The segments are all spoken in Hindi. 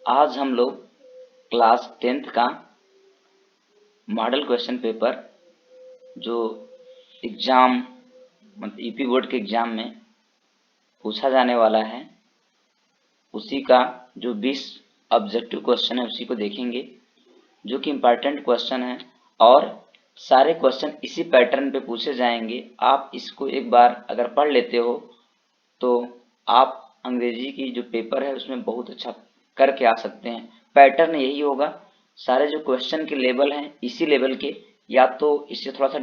आज हम लोग क्लास 10th का मॉडल क्वेश्चन पेपर जो एग्जाम मतलब यूपी बोर्ड के एग्जाम में पूछा जाने वाला है उसी का जो 20 ऑब्जेक्टिव क्वेश्चन है उसी को देखेंगे, जो कि इम्पोर्टेंट क्वेश्चन है और सारे क्वेश्चन इसी पैटर्न पे पूछे जाएंगे। आप इसको एक बार अगर पढ़ लेते हो तो आप अंग्रेजी की जो पेपर है उसमें बहुत अच्छा करके आ सकते हैं। पैटर्न यही होगा, सारे जो क्वेश्चन के लेवल हैं इसी लेवल के, या तो इससे थोड़ा सा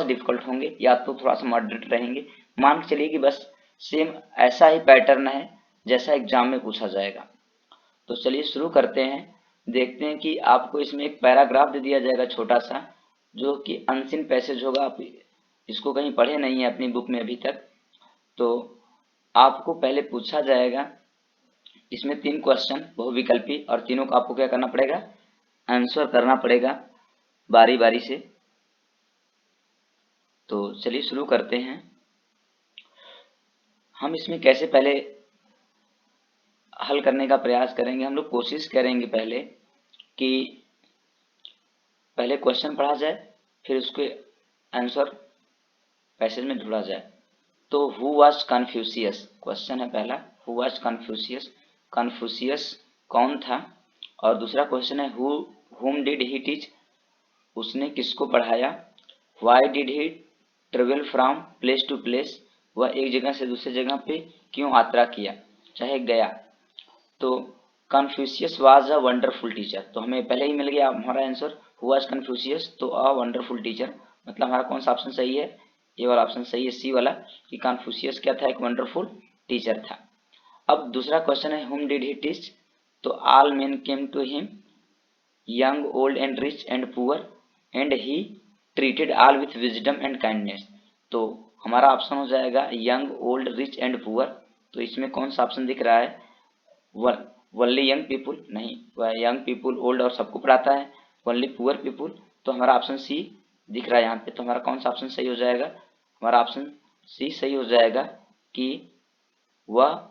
डिफिकल्ट होंगे या तो थोड़ा सा मॉडरेट रहेंगे। मान के चलिए कि बस सेम ऐसा ही पैटर्न है जैसा एग्जाम में पूछा जाएगा। तो चलिए शुरू करते हैं। देखते हैं कि आपको इसमें एक पैराग्राफ दे दिया जाएगा छोटा सा, जो कि अनसीन पैसेज होगा। आप इसको कहीं पढ़े नहीं है अपनी बुक में अभी तक। तो आपको पहले पूछा जाएगा इसमें 3 क्वेश्चन बहुविकल्पी, और तीनों को आपको क्या करना पड़ेगा, आंसर करना पड़ेगा बारी बारी से। तो चलिए शुरू करते हैं। हम इसमें कैसे पहले हल करने का प्रयास करेंगे। हम लोग कोशिश करेंगे पहले कि पहले क्वेश्चन पढ़ा जाए, फिर उसके आंसर पैसेज में ढूंढा जाए। तो हु वाज कन्फ्यूशियस क्वेश्चन है पहला। हु वाज कन्फ्यूशियस, कन्फ्यूशियस कौन था। और दूसरा क्वेश्चन है हुम डिड ही टीच, उसने किसको पढ़ाया। Why did he travel from place to place, वह एक जगह से दूसरी जगह पे क्यों यात्रा किया चाहे गया। तो Confucius was a wonderful teacher, तो हमें पहले ही मिल गया हमारा आंसर हु वाज कन्फ्यूशियस, तो अ वंडरफुल टीचर। मतलब हमारा कौन सा ऑप्शन सही है, ये वाला ऑप्शन सही है, सी वाला, कि कन्फ्यूशियस क्या था, एक वंडरफुल टीचर था। अब दूसरा क्वेश्चन है हुम डिड ही टीच, तो all men came to him, young old and rich and poor, and he treated all with wisdom and kindness. तो हमारा ऑप्शन हो जाएगा young old rich and poor. तो इसमें कौन सा ऑप्शन दिख रहा है, वनली यंग पीपुल, नहीं, वह यंग पीपुल ओल्ड और सबको पढ़ाता है। वनली पुअर पीपुल, तो हमारा ऑप्शन सी दिख रहा है यहाँ पे। तो हमारा कौन सा ऑप्शन सही हो जाएगा, हमारा ऑप्शन सी सही हो जाएगा कि वह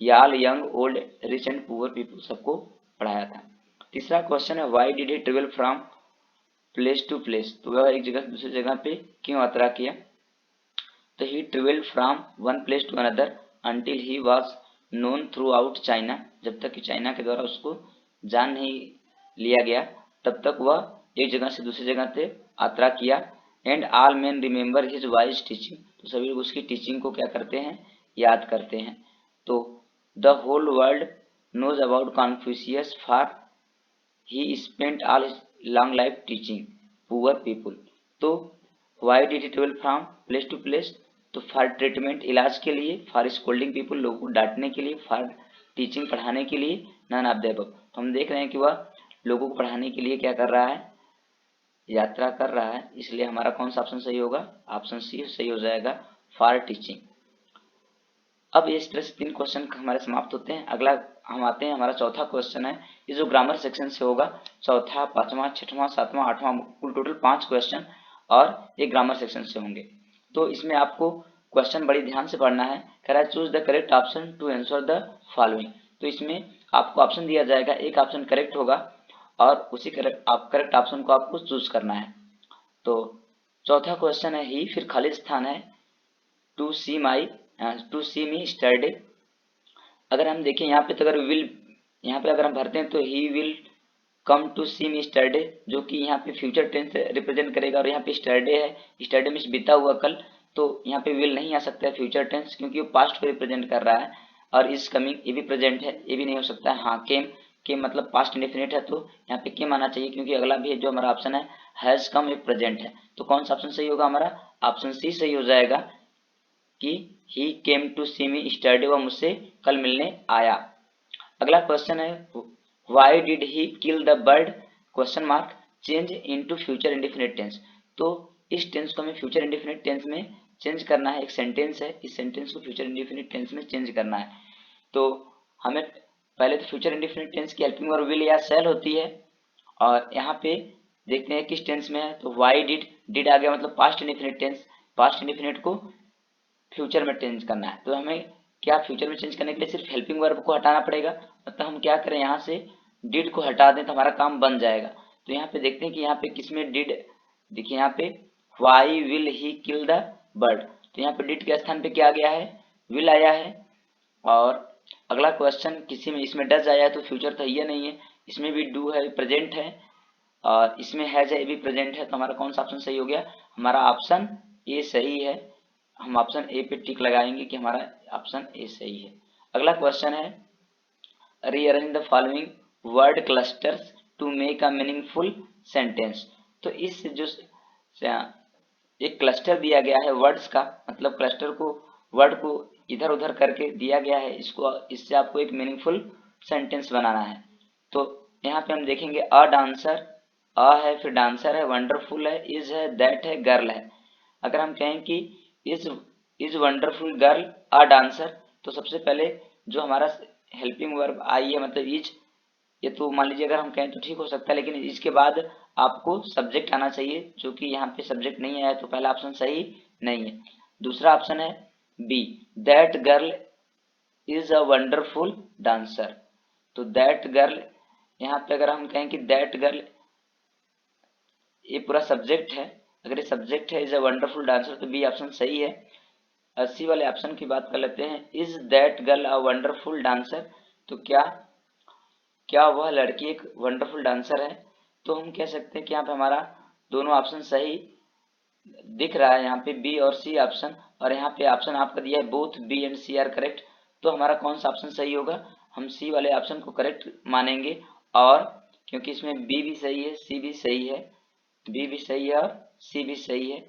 याल young old rich and poor people सबको पढ़ाया था। तीसरा क्वेश्चन है why did he travel from place to place, तो वह एक जगह से दूसरी जगह पे क्यों यात्रा किया। तो he travelled from one place to another until he was known throughout China, जब तक कि चाइना के द्वारा उसको जान नहीं लिया गया तब तक वह एक जगह से दूसरी जगह पे यात्रा किया। And all man remember his wise teaching, तो सभी लोग उसकी टीचिंग को क्या करते हैं, याद करते हैं। तो the whole world knows about Confucius for he spent all his long life teaching poor people. तो why did he travel from place to place, तो फॉर ट्रीटमेंट इलाज के लिए, फॉर स्कोल्डिंग पीपुल लोगों को डांटने के लिए, फॉर टीचिंग पढ़ाने के लिए, नन ऑफ द अबव। तो हम देख रहे हैं कि वह लोगों को पढ़ाने के लिए क्या कर रहा है, यात्रा कर रहा है। इसलिए हमारा कौन सा ऑप्शन सही होगा, ऑप्शन सी सही हो जाएगा, फॉर टीचिंग। अब इस तरह से 3 क्वेश्चन हमारे समाप्त होते हैं। अगला हम आते हैं, हमारा चौथा क्वेश्चन है, ये जो ग्रामर सेक्शन से होगा, चौथा, पांचवा, छठवां, सातवां, आठवां, कुल टोटल 5 क्वेश्चन और एक ग्रामर सेक्शन से होंगे। तो इसमें आपको क्वेश्चन बड़ी ध्यान से पढ़ना है। कह रहा है choose the correct option to answer the following. तो इसमें आपको ऑप्शन दिया जाएगा, एक ऑप्शन करेक्ट होगा और उसी करेक्ट ऑप्शन को आपको चूज करना है। तो चौथा क्वेश्चन है ही, फिर खाली स्थान है, टू सी मी स्टडी। अगर हम देखें यहाँ पे, तो अगर विल यहाँ पे अगर हम भरते हैं तो he will come to see me study, जो कि यहाँ पे फ्यूचर टेंस रिप्रेजेंट करेगा। और यहाँ पे स्टडी है, स्टडी मीन्स बीता हुआ कल, तो यहाँ पे विल नहीं आ सकता है फ्यूचर टेंस, क्योंकि वो पास्ट को रिप्रेजेंट कर रहा है। और इज कमिंग, ये भी प्रेजेंट है, ये भी नहीं हो सकता है। हाँ, केम मतलब पास्ट इंडेफिनिट है, तो यहाँ पे केम आना चाहिए, क्योंकि अगला भी जो हमारा ऑप्शन है हैज कम, एक प्रेजेंट है। तो कौन सा ऑप्शन सही होगा, हमारा ऑप्शन सी सही हो जाएगा कि ही came to see me study, वह मुझसे कल मिलने आया। अगला क्वेश्चन है why did he kill the bird question mark change into future indefinite tense. तो इस टेंस को हमें फ्यूचर इंडेफिनिट टेंस में चेंज करना है। एक सेंटेंस है, इस सेंटेंस को फ्यूचर इंडेफिनिट टेंस में चेंज करना है। तो हमें पहले तो फ्यूचर इंडेफिनिट टेंस की हेल्पिंग वर्ब विल या शैल होती है, और यहाँ पे देखते हैं किस टेंस में है। तो व्हाई डिड आ गया, मतलब past indefinite tense, past indefinite को फ्यूचर में चेंज करना है। तो हमें क्या फ्यूचर में चेंज करने के लिए सिर्फ हेल्पिंग वर्ब को हटाना पड़ेगा, मतलब हम क्या करें यहाँ से डिड को हटा दें तो हमारा काम बन जाएगा। तो यहाँ पे देखते हैं कि यहाँ पे किसमें डिड, देखिए यहाँ पे why will he kill the bird, तो यहाँ पे डिड के स्थान पे क्या गया है, विल आया है। और अगला क्वेश्चन किसी में इसमें डज आया है तो फ्यूचर तो ये नहीं है, इसमें भी डू है, प्रेजेंट है, और इसमें हैज है, ये भी प्रेजेंट है, तो हमारा कौन सा ऑप्शन सही हो गया, हमारा ऑप्शन ए सही है। हम ऑप्शन ए पे टिक लगाएंगे कि हमारा ऑप्शन ए सही है। अगला क्वेश्चन है rearrange the following word clusters to make a meaningful sentence. तो इस जो एक क्लस्टर दिया गया है वर्ड्स का, मतलब क्लस्टर को वर्ड को इधर उधर करके दिया गया है, इसको इससे आपको एक मीनिंगफुल सेंटेंस बनाना है। तो यहाँ पे हम देखेंगे अ डांसर, अ है, फिर डांसर है, वंडरफुल है, इज है, दैट है, गर्ल है। अगर हम कहें कि is wonderful girl a dancer, तो सबसे पहले जो हमारा हेल्पिंग वर्ब आई है मतलब इज, ये तो मान लीजिए अगर हम कहें तो ठीक हो सकता है, लेकिन इसके बाद आपको सब्जेक्ट आना चाहिए, जो कि यहाँ पे सब्जेक्ट नहीं आया तो पहला ऑप्शन सही नहीं है। दूसरा ऑप्शन है B, that girl is a wonderful dancer. तो दैट गर्ल, यहाँ पे अगर हम कहें कि दैट गर्ल, ये पूरा सब्जेक्ट है, अगर ये सब्जेक्ट है इज अ वंडरफुल डांसर तो बी ऑप्शन सही है। अस्सी वाले ऑप्शन की बात कर लेते हैं, is that girl a wonderful dancer, तो क्या वह लड़की एक वंडरफुल डांसर है, तो हम कह सकते हैं कि यहाँ पे हमारा दोनों ऑप्शन सही दिख रहा है, यहाँ पे बी और सी ऑप्शन, और यहाँ पे ऑप्शन आपका दिया है both B and C are correct. तो हमारा कौन सा ऑप्शन सही होगा, हम सी वाले ऑप्शन को करेक्ट मानेंगे, और क्योंकि इसमें बी भी सही है, सी भी सही है, बी भी सही है और सी भी सही है,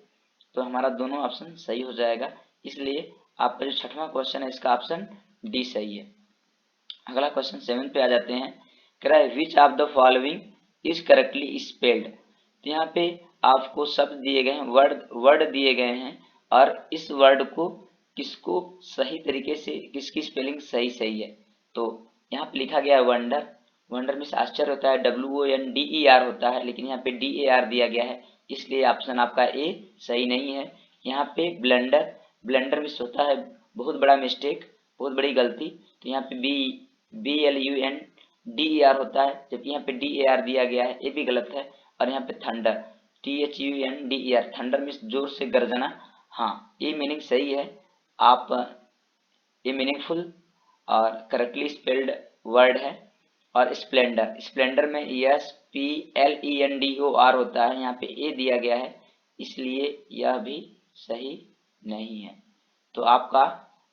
तो हमारा दोनों ऑप्शन सही हो जाएगा। इसलिए आपका जो छठवां क्वेश्चन है इसका ऑप्शन डी सही है। अगला क्वेश्चन 7 पे आ जाते हैं, कह रहा है which of the following is correctly spelled. तो यहाँ पे आपको शब्द दिए गए हैं, वर्ड दिए गए हैं, और इस वर्ड को किसको सही तरीके से, किसकी स्पेलिंग सही है। तो यहाँ पे लिखा गया है वंडर, वंडर में से आश्चर्य होता है WONDER होता है, लेकिन यहाँ पे DAR दिया गया है, इसलिए ऑप्शन आपका ए सही नहीं है। यहाँ पे ब्लंडर, ब्लंडर में होता है बहुत बड़ा मिस्टेक, बहुत बड़ी गलती, तो यहाँ पे BLUNDER होता है, जबकि यहाँ पे DAR दिया गया है, ये भी गलत है। और यहाँ पे थंडर, THUNDER, थंडर में जोर से गर्जना, हाँ ये मीनिंग सही है। आप ये मीनिंगफुल और करेक्टली स्पेल्ड वर्ड है। और स्प्लेंडर, स्प्लेंडर में SPLENDOR होता है, यहाँ पे ए दिया गया है, इसलिए यह भी सही नहीं है। तो आपका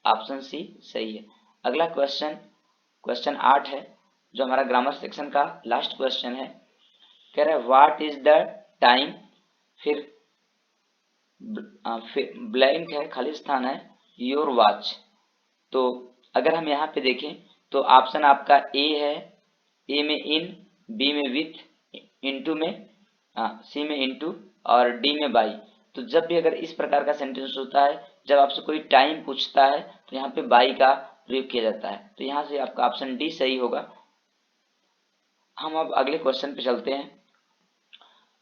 ऑप्शन सी सही है। अगला क्वेश्चन 8 है, जो हमारा ग्रामर सेक्शन का लास्ट क्वेश्चन है। कह रहा है व्हाट इज द टाइम, फिर ब्लैंक है, खाली स्थान है, योर वॉच। तो अगर हम यहाँ पे देखें तो ऑप्शन आपका ए है, ए में इन, बी में विथ, इनटू में, सी में इनटू, और डी में बाई। तो जब भी अगर इस प्रकार का सेंटेंस होता है, जब आपसे कोई टाइम पूछता है तो यहाँ पे बाई का प्रयोग किया जाता है, तो यहाँ से आपका ऑप्शन डी सही होगा। हम अब अगले क्वेश्चन पे चलते हैं।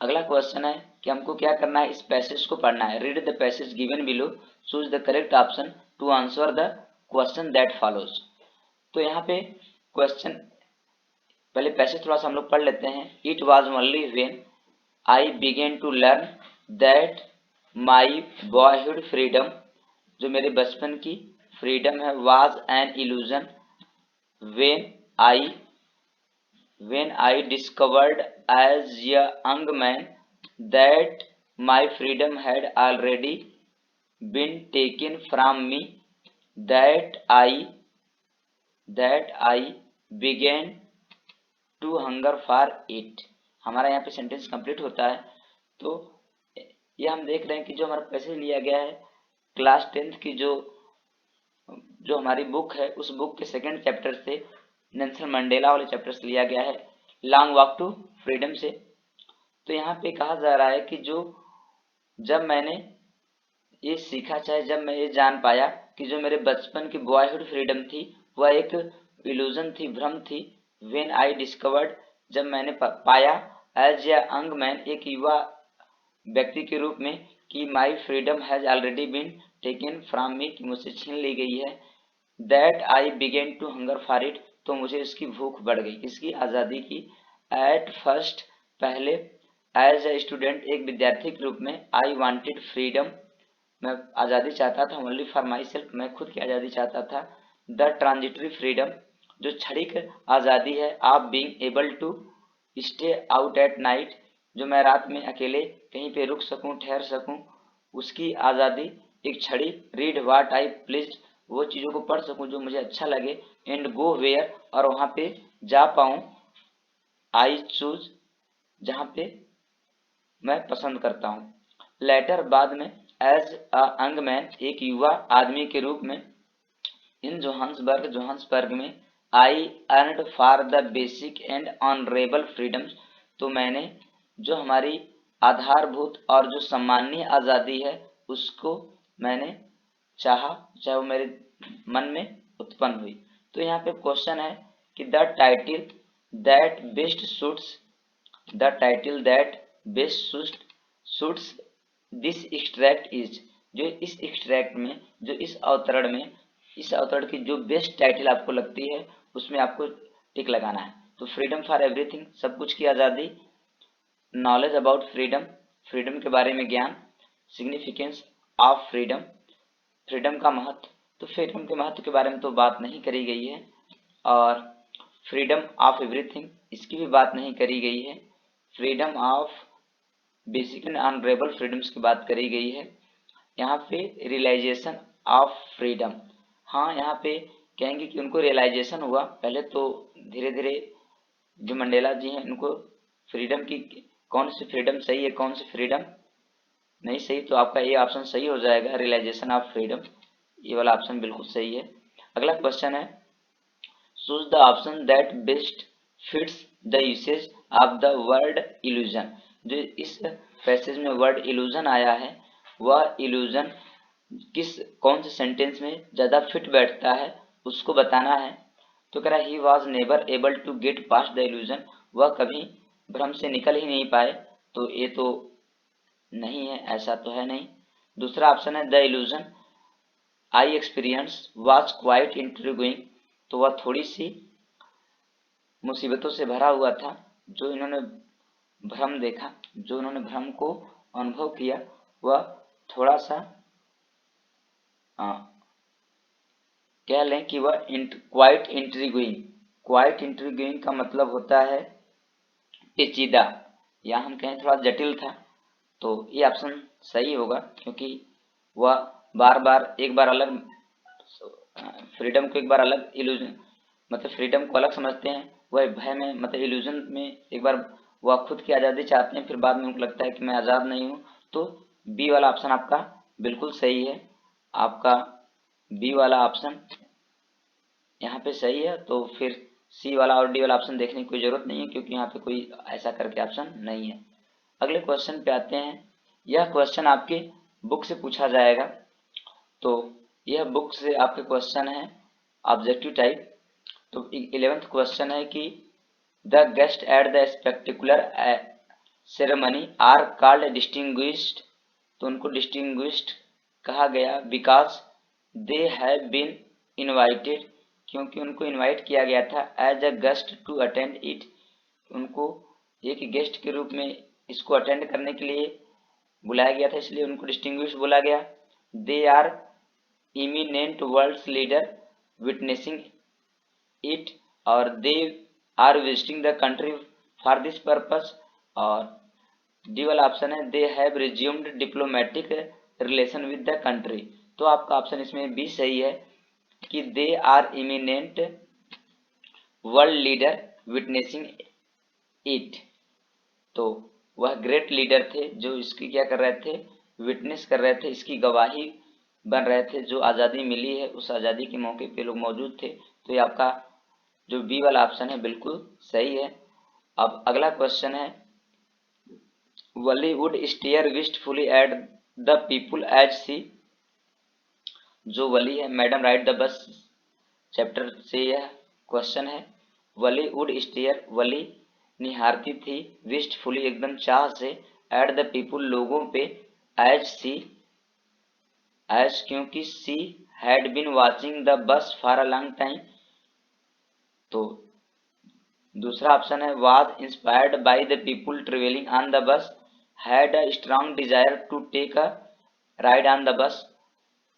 अगला क्वेश्चन है कि हमको क्या करना है, इस पैसेज को पढ़ना है। Read the passage given below, choose the correct option to answer the question that follows. तो यहाँ पे क्वेश्चन, पहले पैसेज थोड़ा सा हम लोग पढ़ लेते हैं। It was only when I began to learn that my boyhood freedom, जो मेरे बचपन की फ्रीडम है, was an illusion when I discovered as a young man that my freedom had already been taken from me, that I began to hunger for it। हमारा यहाँ पे सेंटेंस कंप्लीट होता है। तो ये हम देख रहे हैं कि जो हमारा पैसेज लिया गया है क्लास 10th की जो हमारी बुक है, उस बुक के सेकंड चैप्टर से, नेल्सन मंडेला वाले चैप्टर से लिया गया है, लॉन्ग वॉक टू फ्रीडम से। तो यहाँ पे कहा जा रहा है कि जब मैंने ये सीखा, चाहे जब मैं ये जान पाया कि जो मेरे बचपन की बॉयहुड फ्रीडम थी वह एक इल्यूजन थी, भ्रम थी। व्हेन आई डिस्कवर्ड, जब मैंने पाया, एज ए यंग मैन, एक युवा व्यक्ति के रूप में, कि my freedom has already been taken from me, कि मुझसे छीन ली गई है, that I began to hunger for it, तो मुझे इसकी भूख बढ़ गई, इसकी आज़ादी की। एट फर्स्ट, पहले, एज ए स्टूडेंट, एक विद्यार्थी के रूप में, आई वांटेड फ्रीडम, मैं आज़ादी चाहता था, ओनली फॉर माई सेल्फ, मैं खुद की आज़ादी चाहता था। द ट्रांजिटरी फ्रीडम, जो क्षणिक आज़ादी है, आप being able to stay out at night, जो मैं रात में अकेले कहीं पे रुक सकूं, ठहर सकूं, उसकी आज़ादी एक क्षणिक। रीड व्हाट आई प्लीज, वो चीज़ों को पढ़ सकूं जो मुझे अच्छा लगे। एंड गो वेयर, और वहाँ पे जा पाऊं। आई चूज, जहाँ पे मैं पसंद करता हूँ। लेटर, बाद में, एज अ यंग मैन, एक युवा आदमी के रूप में, इन जोहान्सबर्ग, जोहान्सबर्ग में, I earned for the basic and honourable freedoms, तो मैंने जो हमारी आधारभूत और जो सम्माननीय आज़ादी है उसको मैंने चाहा, चाहे वो मेरे मन में उत्पन्न हुई। तो यहाँ पे क्वेश्चन है कि the title that best suits, the title that best suits this extract is, जो इस एक्सट्रैक्ट में, जो इस अवतरण में, इस अवतरण की जो बेस्ट टाइटल आपको लगती है उसमें आपको टिक लगाना है। तो फ्रीडम फॉर एवरीथिंग, सब कुछ की आज़ादी। नॉलेज अबाउट फ्रीडम, फ्रीडम के बारे में ज्ञान। सिग्निफिकेंस ऑफ फ्रीडम, फ्रीडम का महत्व, तो फ्रीडम के महत्व के बारे में तो बात नहीं करी गई है। और फ्रीडम ऑफ एवरीथिंग, इसकी भी बात नहीं करी गई है। Freedom of basic and honourable freedoms की बात करी गई है। यहाँ पे रियलाइजेशन ऑफ फ्रीडम, हाँ यहाँ पे कहेंगे कि उनको रियलाइजेशन हुआ, पहले तो धीरे धीरे जो मंडेला जी हैं उनको फ्रीडम की, कौन सी फ्रीडम सही है, कौन सी फ्रीडम नहीं सही, तो आपका ये ऑप्शन सही हो जाएगा, रियलाइजेशन ऑफ फ्रीडम, ये वाला ऑप्शन बिल्कुल सही है। अगला क्वेश्चन है, choose the option that best fits the usage of the word illusion, जो इस पैसेज में वर्ड इल्यूजन आया है वह इल्यूजन कौन से सेंटेंस में ज़्यादा फिट बैठता है उसको बताना है। तो कह रहा है he was never able to get past the illusion, वह कभी भ्रम से निकल ही नहीं पाए, तो ये तो नहीं है, ऐसा तो है नहीं। दूसरा ऑप्शन है the illusion I experience was quite intriguing, तो वह थोड़ी सी मुसीबतों से भरा हुआ था, जो इन्होंने भ्रम देखा, जो इन्होंने भ्रम को अनुभव किया वह थोड़ा सा कह लें कि वह क्वाइट इंट्रीगिंग, क्वाइट इंट्रीगिंग का मतलब होता है पेचीदा, या हम कहें थोड़ा जटिल था, तो ये ऑप्शन सही होगा, क्योंकि वह बार बार एक बार अलग फ्रीडम को, एक बार अलग इल्यूजन, मतलब फ्रीडम को अलग समझते हैं, वह भय में, मतलब इल्यूजन में एक बार वह खुद की आज़ादी चाहते हैं, फिर बाद में उनको लगता है कि मैं आज़ाद नहीं हूँ। तो बी वाला ऑप्शन आपका बिल्कुल सही है, आपका बी वाला ऑप्शन यहाँ पे सही है। तो फिर सी वाला और डी वाला ऑप्शन देखने की कोई ज़रूरत नहीं है, क्योंकि यहाँ पे कोई ऐसा करके ऑप्शन नहीं है। अगले क्वेश्चन पे आते हैं, यह क्वेश्चन आपकी बुक से पूछा जाएगा, तो यह बुक से आपके क्वेश्चन है ऑब्जेक्टिव टाइप। तो 11th क्वेश्चन है कि the guest at the spectacular ceremony are called distinguished, तो उनको डिस्टिंग्विश्ड कहा गया because they have been invited, क्योंकि उनको इनवाइट किया गया था, as a guest to attend it, उनको एक गेस्ट के रूप में इसको अटेंड करने के लिए बुलाया गया था, इसलिए उनको डिस्टिंग्विश्ड बोला गया। They are eminent world leader witnessing it, और they are visiting the country for this purpose, और डी वाला ऑप्शन है they have resumed diplomatic relation with the country, तो आपका ऑप्शन इसमें बी सही है कि they are eminent world leader witnessing it, तो वह ग्रेट लीडर थे जो इसकी क्या कर रहे थे, विटनेस कर रहे थे, इसकी गवाही बन रहे थे, जो आज़ादी मिली है उस आज़ादी के मौके पे लोग मौजूद थे। तो ये आपका जो बी वाला ऑप्शन है बिल्कुल सही है। अब अगला क्वेश्चन है, Valli would stare wistfully at the people as she, जो वली है, madam ride the bus chapter से यह क्वेश्चन है। वली वुड स्टेयर, वली निहारती थी, विस्टफुली एकदम चाह से, एट द पीपुल लोगों पे, एज सी एज क्योंकि she had been watching the bus for a long time. तो दूसरा ऑप्शन है was inspired by the people travelling on the bus, had a strong desire to take a ride on the bus.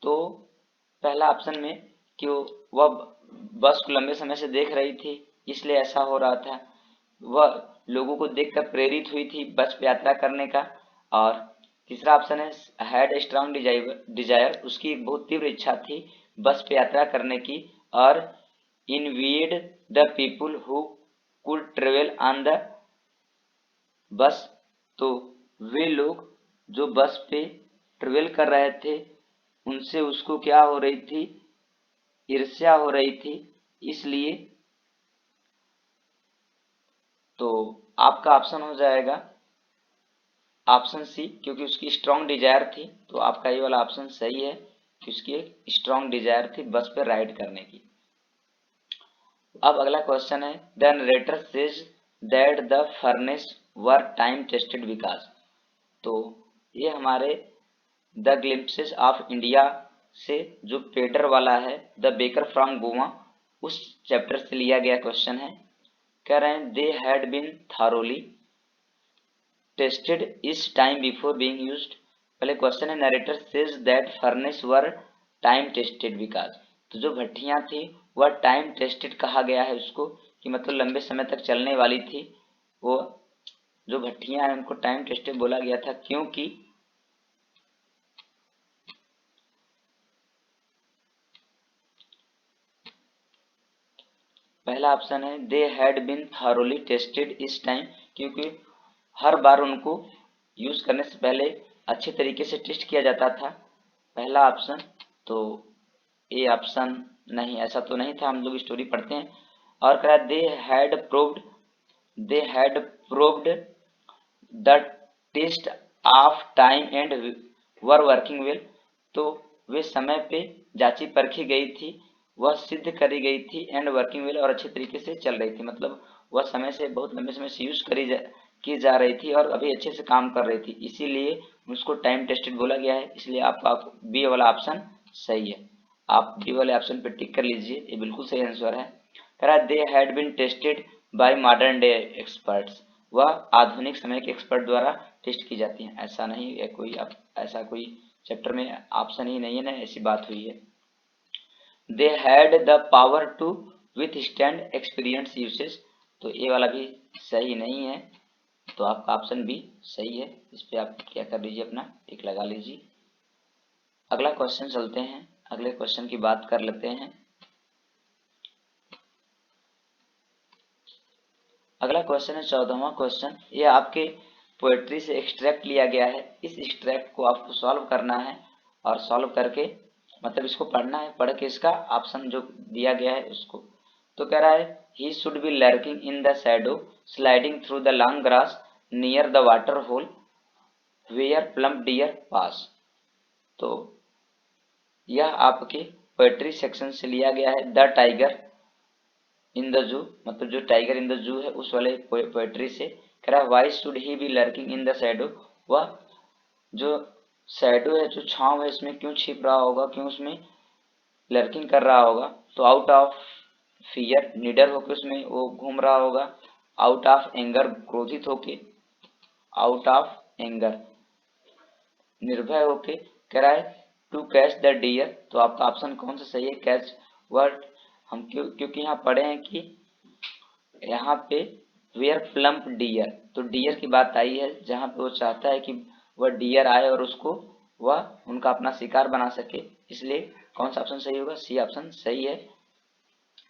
तो पहला ऑप्शन में कि वह बस को लंबे समय से देख रही थी इसलिए ऐसा हो रहा था, वह लोगों को देखकर प्रेरित हुई थी बस पे यात्रा करने का। और तीसरा ऑप्शन है हैड स्ट्रांग डिजायर, उसकी एक बहुत तीव्र इच्छा थी बस पे यात्रा करने की। और envied the people who could travel on the bus, तो वे लोग जो बस पे ट्रेवल कर रहे थे उनसे उसको क्या हो रही थी, ईर्ष्या हो रही थी इसलिए। तो आपका ऑप्शन हो जाएगा ऑप्शन सी, क्योंकि उसकी स्ट्रांग डिजायर थी। तो आपका ये वाला ऑप्शन सही है कि उसकी एक स्ट्रांग डिजायर थी बस पे राइड करने की। अब अगला क्वेश्चन है the narrator says that the furnace were time tested विकास। तो ये हमारे द ग्लिम्पसेस ऑफ इंडिया से जो पेटर वाला है द बेकर फ्रॉम गोवा उस चैप्टर से लिया गया क्वेश्चन है। कह रहे हैं they had been thoroughly tested is time before being used. पहले क्वेश्चन है narrator says that furnace were time tested because. तो जो भट्टियां थी वह टाइम टेस्टेड कहा गया है उसको, कि मतलब लंबे समय तक चलने वाली थी। वो जो भट्टियां हैं उनको टाइम टेस्टेड बोला गया था क्योंकि पहला ऑप्शन है they had been thoroughly tested is time, क्योंकि हर बार उनको यूज करने से पहले अच्छे तरीके से टेस्ट किया जाता था, पहला ऑप्शन। तो ये ऑप्शन नहीं, ऐसा तो नहीं था, हम लोग स्टोरी पढ़ते हैं। और कहा they had proved the test of time and were working well. तो वे समय पे जांची परखी गई थी, वह सिद्ध करी गई थी एंड वर्किंग वेल और अच्छे तरीके से चल रही थी, मतलब वह समय से बहुत लंबे समय से यूज की जा रही थी और अभी अच्छे से काम कर रही थी, इसीलिए उसको टाइम टेस्टेड बोला गया है। इसलिए आपका बी वाला ऑप्शन सही है। आप बी वाले ऑप्शन पे टिक कर लीजिए, ये बिल्कुल सही आंसर है। कह रहा है they had been tested by modern day experts, वह आधुनिक समय के एक्सपर्ट द्वारा टेस्ट की जाती हैं। ऐसा नहीं है कोई, अब ऐसा कोई चैप्टर में ऑप्शन ही नहीं है ना, ऐसी बात हुई है। They had the power to withstand experience usage. तो ये वाला भी सही नहीं है, तो आपका ऑप्शन बी सही है। इस पे आप क्या कर लीजिए, अपना टिक लगा लीजिए। अगला क्वेश्चन चलते हैं, अगले क्वेश्चन की बात कर लेते हैं। अगला क्वेश्चन है 14वां क्वेश्चन, ये आपके पोएट्री से एक्सट्रैक्ट लिया गया है। इस एक्सट्रैक्ट को आपको सॉल्व करना है और सॉल्व करके मतलब इसको पढ़ना है, पढ़ के इसका ऑप्शन जो दिया गया है उसको। तो कह रहा है he should be lurking in the shadow sliding through the long grass near the water hole where plump deer pass. तो यह आपके पोएट्री सेक्शन से लिया गया है the tiger in the zoo, मतलब जो टाइगर इन द जू है उस वाले पोएट्री से। कह रहा है why should he be lurking in the shadow, वह जो शैडो है जो छांव है इसमें क्यों छिप रहा होगा, क्यों उसमें लर्किंग कर रहा होगा। तो आउट ऑफ फियर, निडर होकर उसमें वो घूम रहा होगा। आउट ऑफ एंगर, क्रोधित होके। आउट ऑफ एंगर, निर्भय होके। कह रहा है टू कैच द डियर, तो आपका ऑप्शन कौन सा सही है, कैच वर्ड। हम क्योंकि यहाँ पढ़े हैं कि यहाँ पे वेयर प्लम्प डियर, तो डियर की बात आई है जहाँ पे वो चाहता है कि वह डियर आए और उसको वह उनका अपना शिकार बना सके, इसलिए कौन सा ऑप्शन सही होगा, सी ऑप्शन सही है।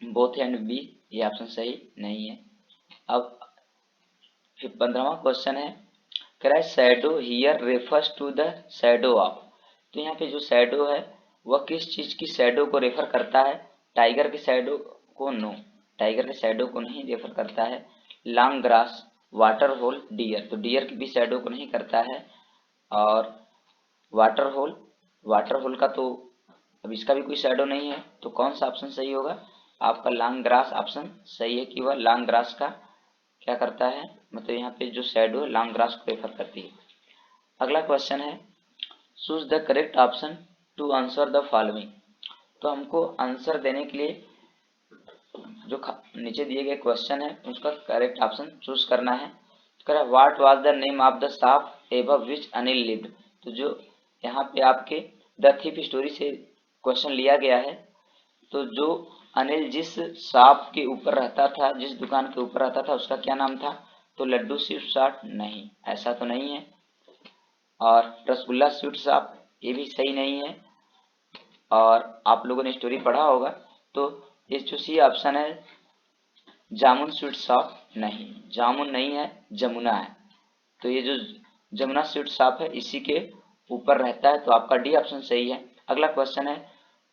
बोथ एंड बी, ये ऑप्शन सही नहीं है। अब 15वां क्वेश्चन है, कह रहा है shadow here refers to the shadow of. तो यहाँ पे जो शैडो है वह किस चीज की शैडो को रेफर करता है, टाइगर के शैडो को, नो, टाइगर के शैडो को नहीं रेफर करता है। Long grass, water hole, deer, तो डियर की भी शैडो को नहीं करता है। और वाटर होल, वाटर होल का तो अब इसका भी कोई शैडो नहीं है, तो कौन सा ऑप्शन सही होगा, आपका लॉन्ग ग्रास ऑप्शन सही है कि वह लॉन्ग ग्रास का क्या करता है, मतलब यहाँ पे जो शैडो है लॉन्ग ग्रास को रेफर करती है। अगला क्वेश्चन है choose the correct option to answer the following. तो हमको आंसर देने के लिए जो नीचे दिए गए क्वेश्चन है उसका करेक्ट ऑप्शन चूज करना है। तो what was the name of the shop above which Anil lived. तो जो यहाँ पे आपके द थीफ स्टोरी से क्वेश्चन लिया गया है, तो जो अनिल जिस शॉप के ऊपर रहता था, जिस दुकान के ऊपर रहता था, उसका क्या नाम था? तो लड्डू स्वीट शॉप नहीं, ऐसा तो नहीं है। और रसगुल्ला स्वीट शॉप ये भी सही नहीं है। और आप लोगों ने स्टोरी पढ़ा होगा, तो ये जो सी ऑप्शन है जामुन स्वीट शॉप नहीं, जामुन नहीं है, जमुना है। तो ये जो जमुना स्वीट शॉप है इसी के ऊपर रहता है, तो आपका डी ऑप्शन सही है। अगला क्वेश्चन है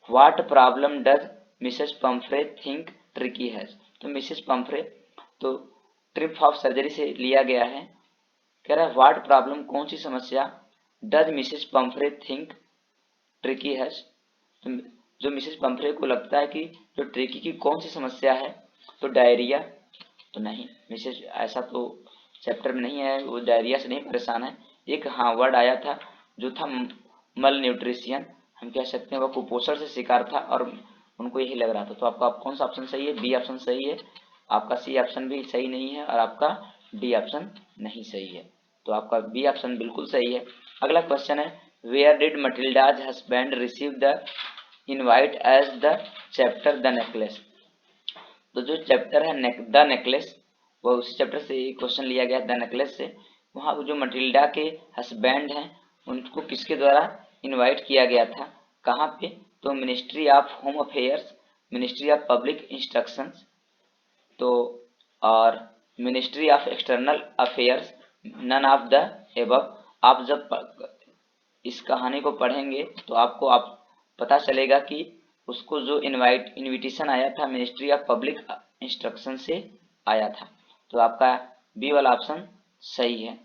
what problem does Mrs Pomfrey think tricky has. तो मिसेस पंफ्रे तो ट्रिप ऑफ सर्जरी से लिया गया है। कह रहा है व्हाट प्रॉब्लम कौन सी समस्या does Mrs Pomfrey think tricky has. तो जो मिसेस पंफ्रे को लगता है कि जो ट्रिकी की कौन सी समस्या है, तो डायरिया तो नहीं, मिसेस ऐसा तो चैप्टर में नहीं है, वो डायरिया से नहीं परेशान है। एक हाँ वर्ड आया था जो था मल न्यूट्रिशियन, हम कह सकते हैं वह कुपोषण से शिकार था और उनको यही लग रहा था। तो आपका कौन सा ऑप्शन सही है? बी ऑप्शन सही है। आपका सी ऑप्शन भी सही नहीं है और आपका डी ऑप्शन नहीं सही है, तो आपका बी ऑप्शन बिल्कुल सही है। अगला क्वेश्चन है where did Matilda's husband receive the invite as the chapter the necklace. तो जो चैप्टर है द नेकलेस, वह उसी चैप्टर से क्वेश्चन लिया गया द नेकलेस से। वहाँ जो मटिल्डा के हस्बैंड हैं उनको किसके द्वारा इनवाइट किया गया था, कहाँ पे? तो ministry of home affairs, ministry of public instructions, तो और ministry of external affairs, none of the above. आप जब इस कहानी को पढ़ेंगे तो आपको आप पता चलेगा कि उसको जो इनविटेशन आया था मिनिस्ट्री ऑफ पब्लिक इंस्ट्रक्शन से आया था। तो आपका बी वाला ऑप्शन सही है।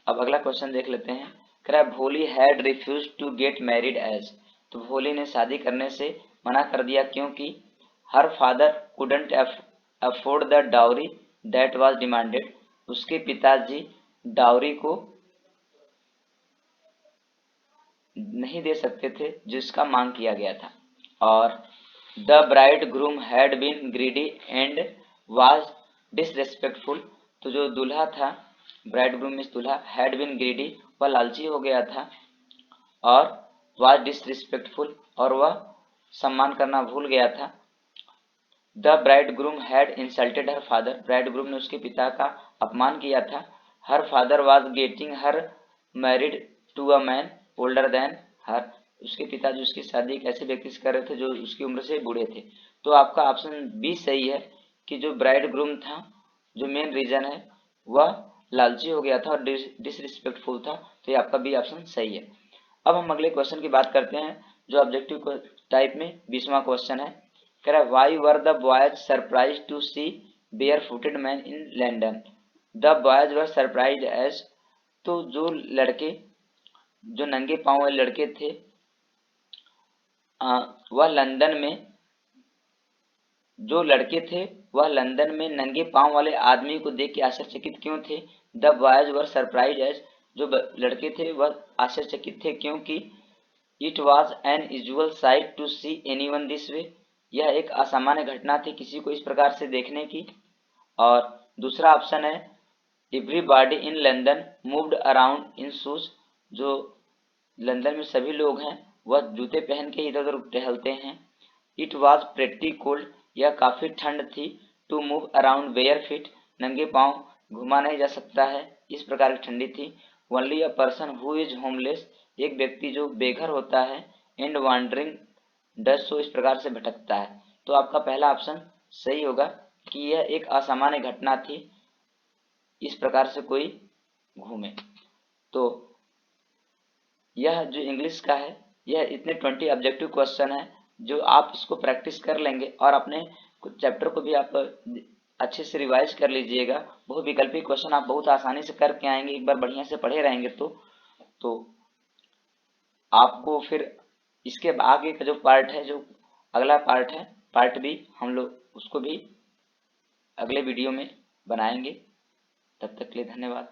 अब अगला क्वेश्चन देख लेते हैं। कह रहा है Bholi had refused to get married as. तो भोली ने शादी करने से मना कर दिया क्योंकि her father couldn't afford the dowry that was demanded. उसके पिताजी डाउरी को नहीं दे सकते थे जिसका मांग किया गया था। और the bride groom had been greedy and was disrespectful. तो जो दूल्हा था, ब्राइड ग्रूम मीन्स दूल्हा, हैड बीन ग्रीडी वह लालची हो गया था, और वाज डिसरिस्पेक्टफुल और वह सम्मान करना भूल गया था। The bride groom had insulted her father, bride groom ने उसके पिता का अपमान किया था। Her father was getting her married to a man older than her, उसके पिताजी उसकी शादी एक ऐसे व्यक्ति से कर रहे थे जो उसकी उम्र से बूढ़े थे। तो आपका ऑप्शन बी सही है कि जो ब्राइड ग्रूम था, जो मेन रीजन है, वह लालची हो गया था और डिसरिस्पेक्टफुल था। तो ये आपका बी ऑप्शन सही है। अब हम अगले क्वेश्चन की बात करते हैं जो ऑब्जेक्टिव टाइप में 20वां क्वेश्चन है। कह रहा है why were the boys surprised to see bare footed man in London. The boys were surprised as. तो जो लड़के, जो नंगे पांव वाले लड़के थे, वह लंदन में, जो लड़के थे वह लंदन में नंगे पांव वाले आदमी को देख के आश्चर्यचकित क्यों थे? The boys were surprised as, जो लड़के थे वह आश्चर्यचकित थे क्योंकि it was unusual sight to see anyone this way, यह एक असामान्य घटना थी किसी को इस प्रकार से देखने की। और दूसरा ऑप्शन है everybody in London moved around in shoes, जो लंदन में सभी लोग हैं वह जूते पहन के इधर उधर टहलते हैं। इट वॉज प्रेटी कोल्ड, यह काफी ठंड थी। To move around bare feet, नंगे पांव घुमा नहीं जा सकता है, इस प्रकार की ठंडी थी। Only a person who is homeless, एक व्यक्ति जो बेघर होता है, एंड वॉन्डरिंग डस सो, इस प्रकार से भटकता है। तो आपका पहला ऑप्शन सही होगा कि यह एक असामान्य घटना थी, इस प्रकार से कोई घूमे। तो यह जो इंग्लिश का है, यह इतने 20 ऑब्जेक्टिव क्वेश्चन है जो आप इसको प्रैक्टिस कर लेंगे और अपने चैप्टर को भी आप अच्छे से रिवाइज कर लीजिएगा। बहुविकल्पी क्वेश्चन आप बहुत आसानी से करके आएंगे, एक बार बढ़िया से पढ़े रहेंगे तो आपको फिर इसके आगे का जो पार्ट है, जो अगला पार्ट है, पार्ट बी, हम लोग उसको भी अगले वीडियो में बनाएंगे। तब तक के लिए धन्यवाद।